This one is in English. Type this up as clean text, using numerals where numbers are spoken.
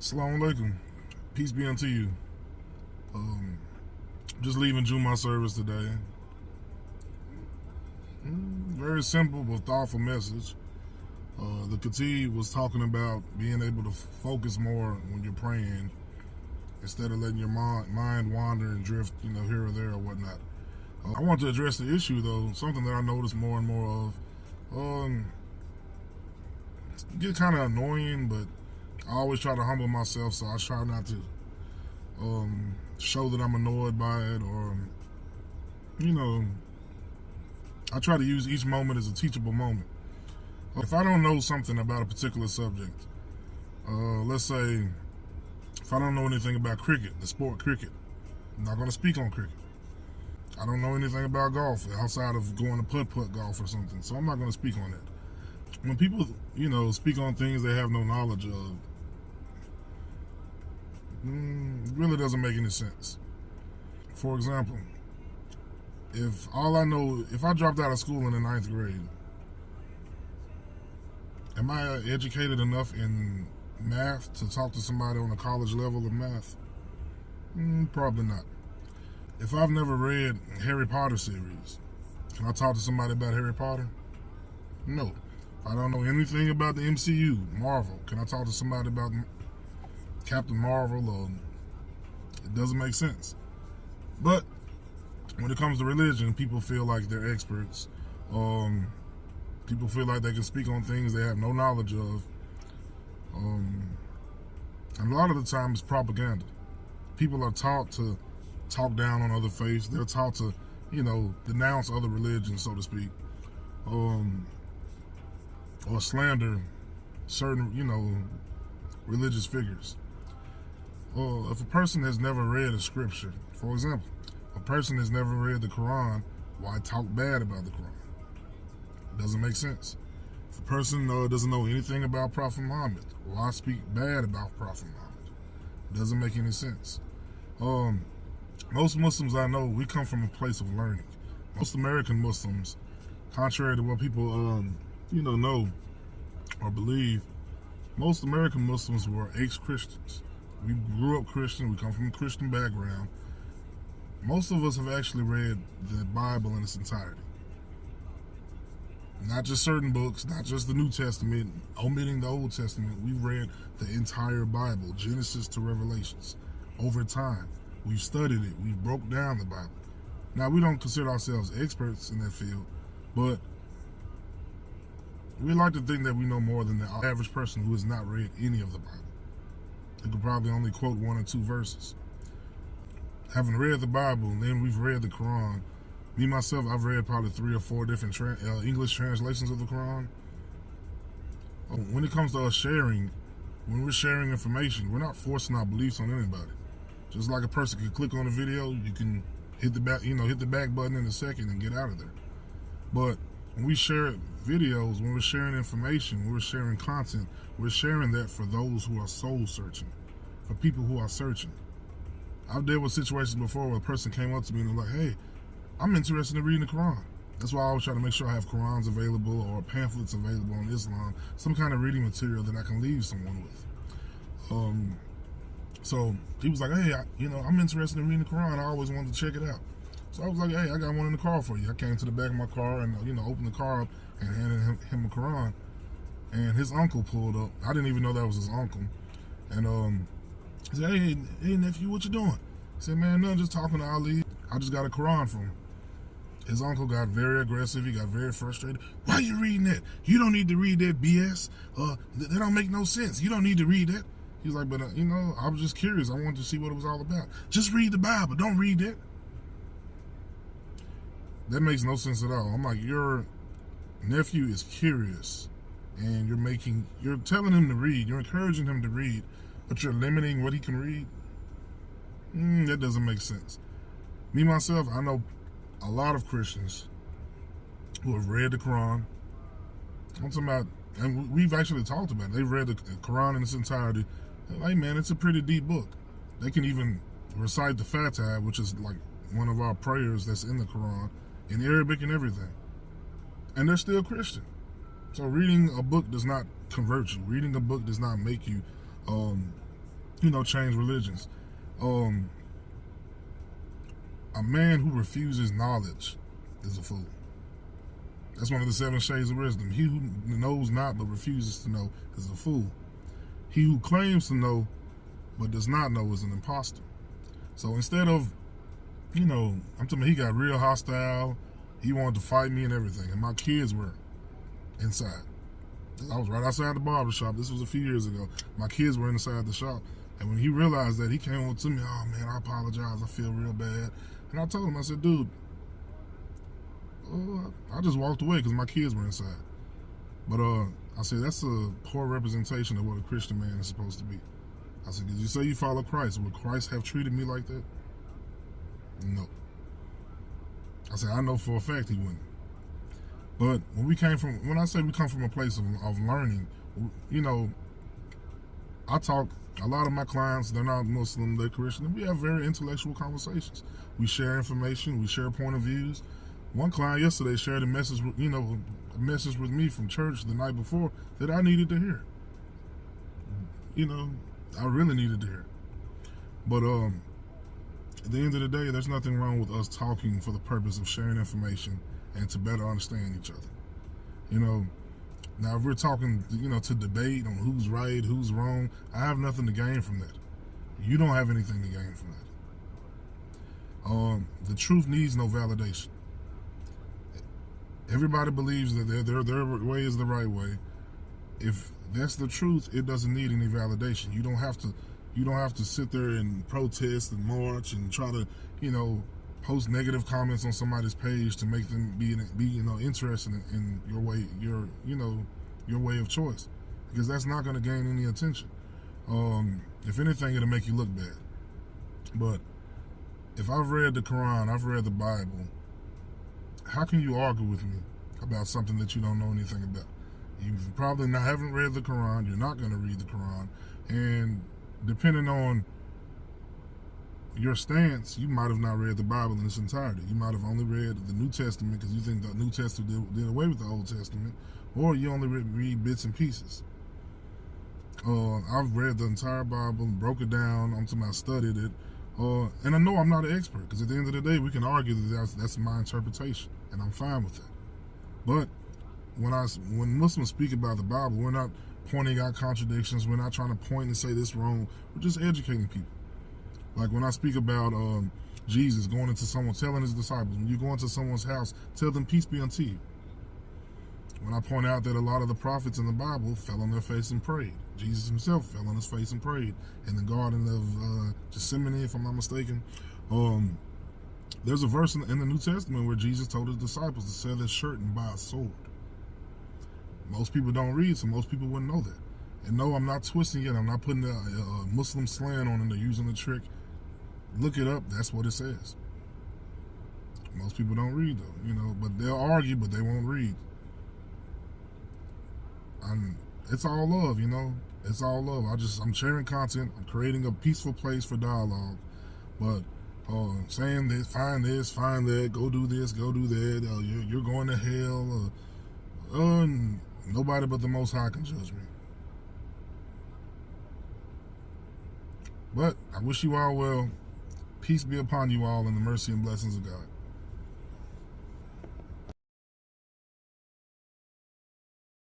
Assalamu alaikum. Peace be unto you. Just leaving Juma service today. Very simple but thoughtful message. The Khatib was talking about being able to focus more when you're praying instead of letting your mind wander and drift, here or there or whatnot. I want to address the issue though, something that I notice more and more of. Get kind of annoying, but I always try to humble myself, so I try not to show that I'm annoyed by it, or I try to use each moment as a teachable moment. If I don't know something about a particular subject, let's say if I don't know anything about cricket, the sport cricket, I'm not going to speak on cricket. I don't know anything about golf outside of going to putt-putt golf or something, so I'm not going to speak on that. When people, speak on things they have no knowledge of, it really doesn't make any sense. For example, if I dropped out of school in the 9th grade, am I educated enough in math to talk to somebody on a college level of math? Probably not. If I've never read Harry Potter series, can I talk to somebody about Harry Potter? No. If I don't know anything about the MCU, Marvel, can I talk to somebody about Captain Marvel? It doesn't make sense. But when it comes to religion, people feel like they're experts. People feel like they can speak on things they have no knowledge of. And a lot of the time it's propaganda. People are taught to talk down on other faiths. They're taught to, denounce other religions, so to speak. Or slander certain, religious figures. If a person has never read a scripture, for example, a person has never read the Qur'an, why talk bad about the Qur'an? It doesn't make sense. If a person doesn't know anything about Prophet Muhammad, why speak bad about Prophet Muhammad? It doesn't make any sense. Most Muslims I know, we come from a place of learning. Most American Muslims, contrary to what people know or believe, most American Muslims were ex-Christians. We grew up Christian, we come from a Christian background. Most of us have actually read the Bible in its entirety. Not just certain books, not just the New Testament, omitting the Old Testament. We've read the entire Bible, Genesis to Revelations. Over time, we've studied it, we've broke down the Bible. Now, we don't consider ourselves experts in that field, but we like to think that we know more than the average person who has not read any of the Bible. They could probably only quote 1 or 2 verses. Having read the Bible, and then we've read the Quran. Me, myself, I've read probably 3 or 4 different English translations of the Quran. When it comes to us sharing, when we're sharing information, we're not forcing our beliefs on anybody. Just like a person can click on a video, you can hit the back button in a second and get out of there. But when we share videos, when we're sharing information, when we're sharing content, we're sharing that for those who are soul searching, for people who are searching. I've dealt with situations before where a person came up to me and was like, hey, I'm interested in reading the Quran. That's why I always try to make sure I have Qurans available or pamphlets available on Islam, some kind of reading material that I can leave someone with. So he was like, hey, I'm interested in reading the Quran. I always wanted to check it out. So I was like, hey, I got one in the car for you. I came to the back of my car and, opened the car up and handed him a Quran. And his uncle pulled up. I didn't even know that was his uncle. And he said, hey, nephew, what you doing? He said, man, nothing, just talking to Ali. I just got a Quran from him. His uncle got very aggressive. He got very frustrated. Why are you reading that? You don't need to read that BS. That don't make no sense. You don't need to read that. He's like, but, I was just curious. I wanted to see what it was all about. Just read the Bible. Don't read that. That makes no sense at all. I'm like, your nephew is curious, and you're telling him to read. You're encouraging him to read, but you're limiting what he can read. That doesn't make sense. Me, myself, I know a lot of Christians who have read the Quran. I'm talking about, and we've actually talked about it. They've read the Quran in its entirety. They're like, man, it's a pretty deep book. They can even recite the Fatiha, which is like one of our prayers that's in the Quran, in Arabic and everything. And they're still Christian. So reading a book does not convert you. Reading a book does not make you change religions. A man who refuses knowledge is a fool. That's one of the 7 shades of wisdom. He who knows not but refuses to know is a fool. He who claims to know but does not know is an imposter. So instead of, I'm telling you, he got real hostile. He wanted to fight me and everything. And my kids were inside. I was right outside the barber shop. This was a few years ago. My kids were inside the shop. And when he realized that, he came up to me, "Oh man, I apologize. I feel real bad." And I told him, I said, "Dude, I just walked away because my kids were inside." But I said, that's a poor representation of what a Christian man is supposed to be. I said, "Did you say you follow Christ? Would Christ have treated me like that?" No. I said, "I know for a fact he wouldn't." But when I say we come from a place of learning, I talk, a lot of my clients, they're not Muslim, they're Christian, and we have very intellectual conversations. We share information, we share point of views. One client yesterday shared a message with me from church the night before that I needed to hear. I really needed to hear. But at the end of the day, there's nothing wrong with us talking for the purpose of sharing information and to better understand each other. Now if we're talking, to debate on who's right, who's wrong, I have nothing to gain from that. You don't have anything to gain from that. The truth needs no validation. Everybody believes that their way is the right way. If that's the truth, it doesn't need any validation. You don't have to sit there and protest and march and try to, post negative comments on somebody's page to make them be interested in your way of choice, because that's not going to gain any attention. If anything, it'll make you look bad. But if I've read the Qur'an, I've read the Bible, how can you argue with me about something that you don't know anything about? You probably haven't read the Qur'an. You're not going to read the Qur'an, and depending on your stance, you might have not read the Bible in its entirety. You might have only read the New Testament because you think the New Testament did away with the Old Testament, or you only read bits and pieces. I've read the entire Bible, broke it down. I studied it, and I know I'm not an expert, because at the end of the day, we can argue that that's my interpretation, and I'm fine with that. But when Muslims speak about the Bible, we're not pointing out contradictions. We're not trying to point and say this wrong. We're just educating people. Like when I speak about Jesus going into telling his disciples, when you go into someone's house, tell them peace be unto you. When I point out that a lot of the prophets in the Bible fell on their face and prayed. Jesus himself fell on his face and prayed in the Garden of Gethsemane, if I'm not mistaken. There's a verse in the New Testament where Jesus told his disciples to sell their shirt and buy a sword. Most people don't read, so most people wouldn't know that. And no, I'm not twisting it. I'm not putting a Muslim slant on it or using the trick. Look it up. That's what it says. Most people don't read, though, but they'll argue, but they won't read. It's all love, It's all love. I'm sharing content. I'm creating a peaceful place for dialogue. But saying this, find that, go do this, go do that, you're going to hell, nobody but the Most High can judge me. But I wish you all well. Peace be upon you all, and the mercy and blessings of God.